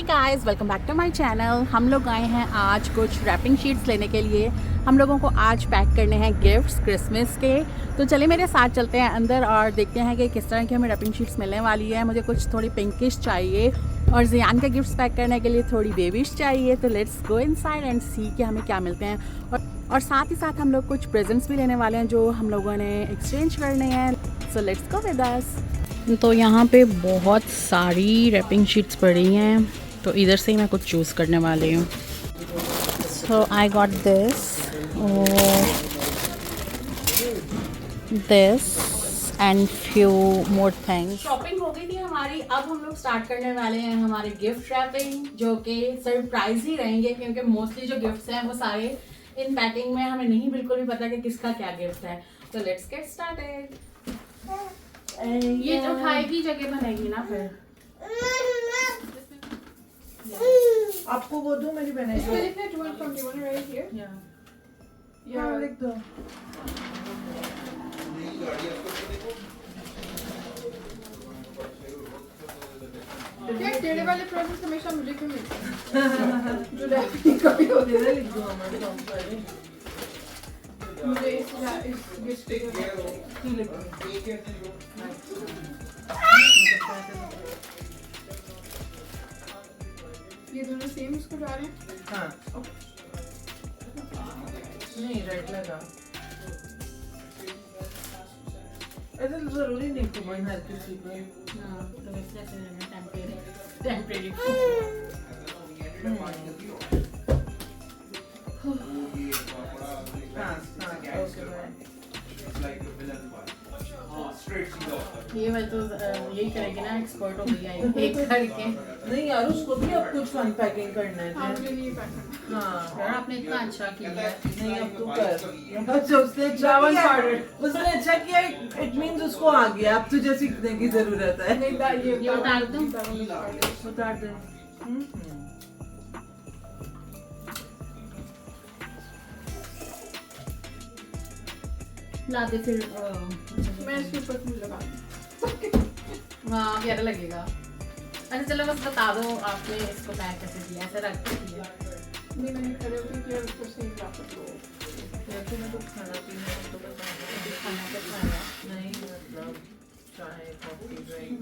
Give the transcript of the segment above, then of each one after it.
Hey guys, welcome back to my channel. हम लोग आए हैं आज कुछ रैपिंग शीट्स लेने के लिए। हम लोगों को आज पैक करने हैं गिफ्ट्स क्रिसमस के। तो चलिए मेरे साथ चलते हैं अंदर और देखते हैं कि किस तरह की हमें रैपिंग शीट्स मिलने वाली है। मुझे कुछ थोड़ी पिंकिश चाहिए और ज़ियान का गिफ्ट्स पैक करने के लिए थोड़ी बेबीश चाहिए। तो लेट्स गो इनसाइड एंड सी कि हमें क्या मिलते हैं। और साथ ही साथ हम लोग कुछ प्रेजेंट्स भी लेने वाले हैं जो हम लोगों ने एक्सचेंज करने हैं। So let's go with us. तो यहाँ पे बहुत सारी रैपिंग शीट्स पड़ी हैं, तो इधर से ही मैं कुछ चूज़ करने वाली हूँ। So I got this and few more things. Shopping हो गई थी हमारी। अब हम लोग स्टार्ट करने वाले हैं हमारे गिफ्ट रैपिंग, जो कि सरप्राइज ही रहेंगे क्योंकि मोस्टली जो गिफ्ट्स हैं वो सारे इन पैकिंग में। हमें नहीं बिल्कुल भी पता कि किसका क्या गिफ्ट है। तो लेट्स गेट स्टार्टेड। ये जो खाएगी जगह बनेगी ना फिर। आपको वो दो मेरी बहन इसमें लिखना है 1221 right here. या लिख दो। क्या तेरे वाले प्रोसेस हमेशा मुझे क्यों मिलते हैं? जो रैपिंग कभी होते हैं लिख दो हमारे काम पर। मुझे इस गिफ्ट पे क्यों लिख दो? ये दोनों सेम इसको जा रहे हैं। हाँ नहीं राइट लगा। ऐसा जरूरी नहीं कि मैं हर किसी पे। हाँ, तो इसलिए टेम्परेरी। ये मैं तो यही करेगी ना, एक्सपर्ट हो गई है एक करके। नहीं यार, उसको भी अब कुछ फन पैकिंग करना है। हाँ मुझे नहीं पता। हाँ यार आपने इतना अच्छा किया है। नहीं अब तू कर। अच्छा उसने अच्छा किया। इट मींस उसको आ गया। अब तुझे सीखने की जरूरत है। नहीं ये उतार दूं? उतार दे। ला दे फिर। मैं इसके ऊपर फूल लगा हाँ प्यारा लगेगा। अच्छा चलो बस बता दो आपने इसको पैक कैसे किया, ऐसे रख के किया? नहीं मैंने खड़े होकर किया उसको सही वापस लो। या तो मैं कुछ खाना पीना तो बता। खाना क्या खाया? नहीं मतलब चाय कॉफी ड्रिंक।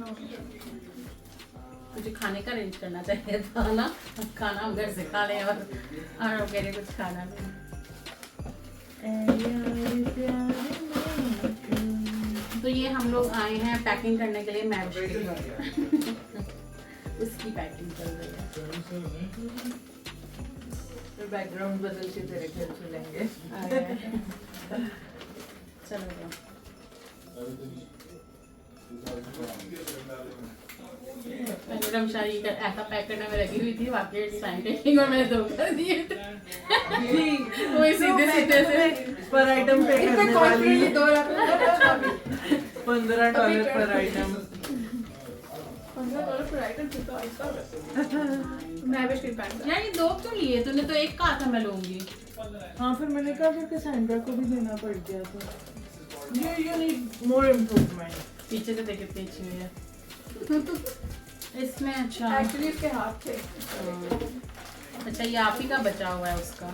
तुझे खाने का अरेंज करना चाहिए था ना। खाना हम घर से खा लें और कह रहे कुछ खाना नहीं। तो ये हम लोग आए हैं पैकिंग करने के लिए मैच के घर। उसकी पैकिंग कर रही है। फिर बैकग्राउंड बदल के तेरे घर चलेंगे। चलो रमशारी ऐसा पैक करने में लगी हुई थी, बाकी टाइम टेकिंग और मैंने दो कर दिए थे। वही सीधे सीधे से पर आइटम पे करने वाली। 2 लाख $15 पर आइटम। $15 पर आइटम कितना ऐसा। मैं भी स्क्रीन पैक यार ये 2 क्यों लिए? तूने तो एक कहा था मैं लूंगी। हाँ फिर मैंने कहा फिर कैसेंड्रा को भी देना पड़ गया तो। You need more improvement. पीछे से देख कितनी अच्छी हुई है इसमें। अच्छा एक्चुअली इसके हाथ थे। अच्छा ये आप ही का बचा हुआ है उसका।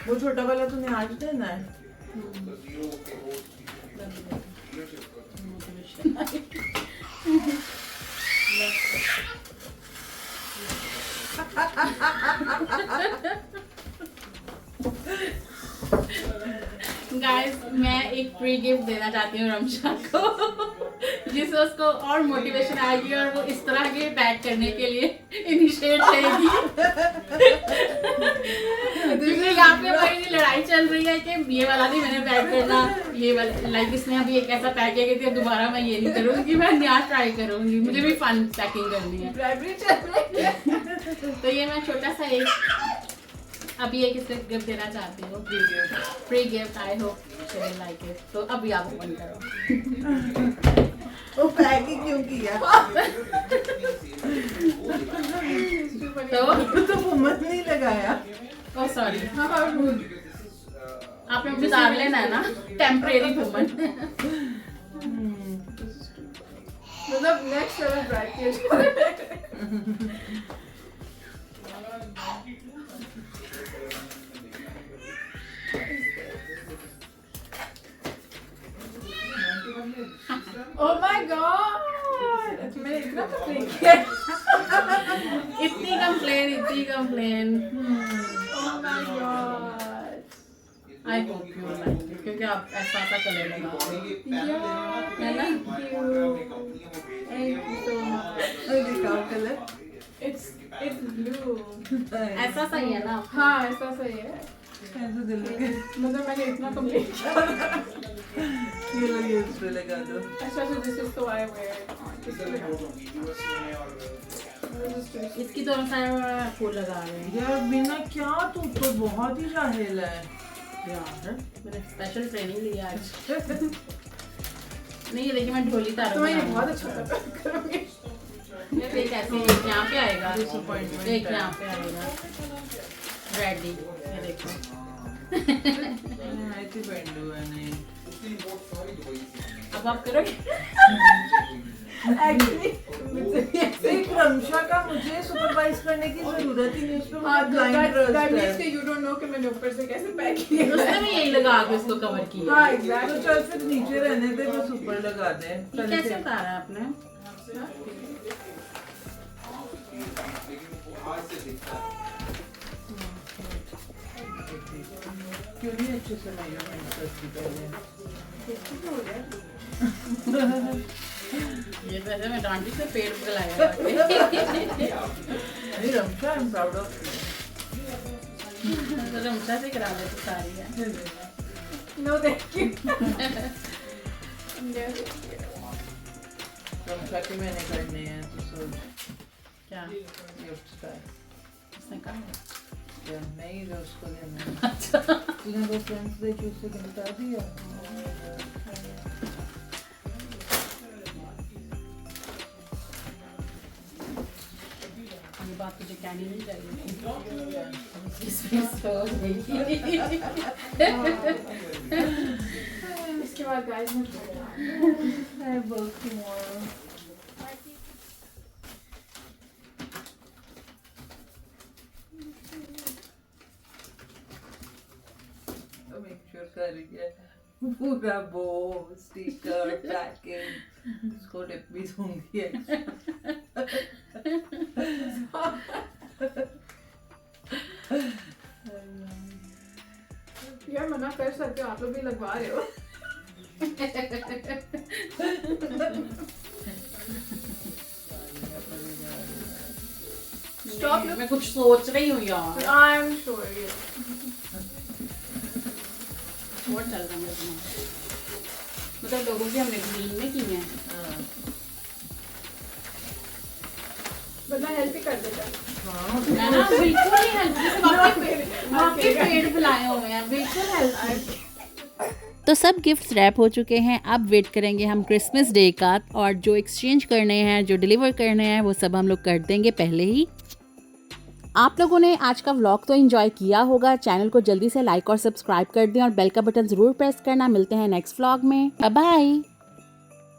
वो छोटा वाला तूने आज देना है। गाइस मैं एक फ्री गिफ्ट देना चाहती हूँ रमशा को, जिससे उसको और मोटिवेशन आएगी और वो इस तरह के पैक करने के लिए इनिशिएट करेगी। क्योंकि यहाँ पे मेरी लड़ाई चल रही है कि ये वाला नहीं मैंने पैक करना, ये वाला लाइक इसने अभी एक ऐसा पैक किया कि दोबारा मैं ये नहीं करूँगी, मैं नया ट्राई करूँगी। मुझे भी फन पैकिंग करनी है। तो ये मैं छोटा सा एक अभी एक इससे गिफ्ट देना चाहती हूँ, free gift. I hope you like it. तो अभी आप ओपन करो। वो पैकिंग क्यों किया? तो वो मन नहीं लगाया। Oh sorry. आपने मुझे उतार लेना है ना, टेम्परेरी वुमन। मतलब नेक्स्ट लेवल ब्राइट किया जा रहा है। Oh my God! मैंने इतना कंप्लेन किया। इतनी complain. Oh my God! I hope you like it, क्योंकि आप ऐसा कलर लगा रहे हो। Yeah, है ना? thank you so much. दिखाओ कलर। It's blue. ऐसा सही है ना? हाँ ऐसा सही है। ऐसे दिल लगे। मतलब मैंने इतना कंप्लेन किया। ये लगे उस पे लगा दो। अच्छा so this is the I wear it on. This is the इसकी दोनों साइड फूल लगा रहे हैं यार बिना क्या, तू तो बहुत ही जाहिल है यार। मैंने स्पेशल ट्रेनिंग ली है आज। नहीं ये देखिए, मैं ढोली तारों तो ये बनाऊंगी। बहुत अच्छा करोगे। ये देख ऐसे एक यहाँ पे आएगा, Disappointment एक है। यहाँ पे आएगा रेडी। ये देखो ऐसे पेंडू है नहीं। अब आप करोगे? Actually, एक रमशा का मुझे सुपरवाइज करने की जरूरत ही नहीं, उस पे हाँ मुझे ब्लाइंड ट्रस्ट that means है। कि you don't know कि मैंने ऊपर से कैसे पैक किया। उसने भी यही लगा के इसको कवर किया। हाँ तो exactly. चल फिर नीचे रहने दे, बस ऊपर लगा दे। ये कैसे उतारा है आपने? क्यों नहीं अच्छे से मेजरमेंट करती पहले? ये तो ऐसे मैं डांटी से पेड़ बुलाया। नहीं Ramsha, I am proud of तो रमशा से करा दे तो सारी है। You. No thank you. Yes. Ramsha के मैंने करने हैं तो सोच क्या गिफ्ट का उसने कहा? क्या नहीं जो उसको देना है। अच्छा तूने वो फ्रेंड्स डे की उससे बता दिया। ये बात तुझे कहनी नहीं चाहिए। इसमें तो देखिए। इसके बाद guys मैं I work tomorrow. तो make sure कर रही है पूरा बो स्टिकर पैकिंग, उसको टिप भी दूंगी। यार मना कर सकते हो, आप लोग भी लगवा रहे हो। Stop. मैं कुछ सोच रही हूँ यार। I'm sure you. और चल रहा है मेरे दिमाग। मतलब लोगों की हमने ग्रीन में की है। बंदा हेल्प ही कर देता है। है ना? बिल्कुल नहीं हेल्प। आपके पेड़ बुलाए हुए हैं, बिल्कुल हेल्प। तो सब गिफ्ट्स रैप हो चुके हैं। अब वेट करेंगे हम क्रिसमस डे का, और जो एक्सचेंज करने हैं, जो डिलीवर करने हैं, वो सब हम लोग कर देंगे पहले ही। आप लोगों ने आज का व्लॉग तो एंजॉय किया होगा। चैनल को जल्दी से लाइक और सब्सक्राइब कर दें और बेल का बटन ज़रूर प्रेस करना। मिलते हैं नेक्स्ट व्लॉग में। Bye bye.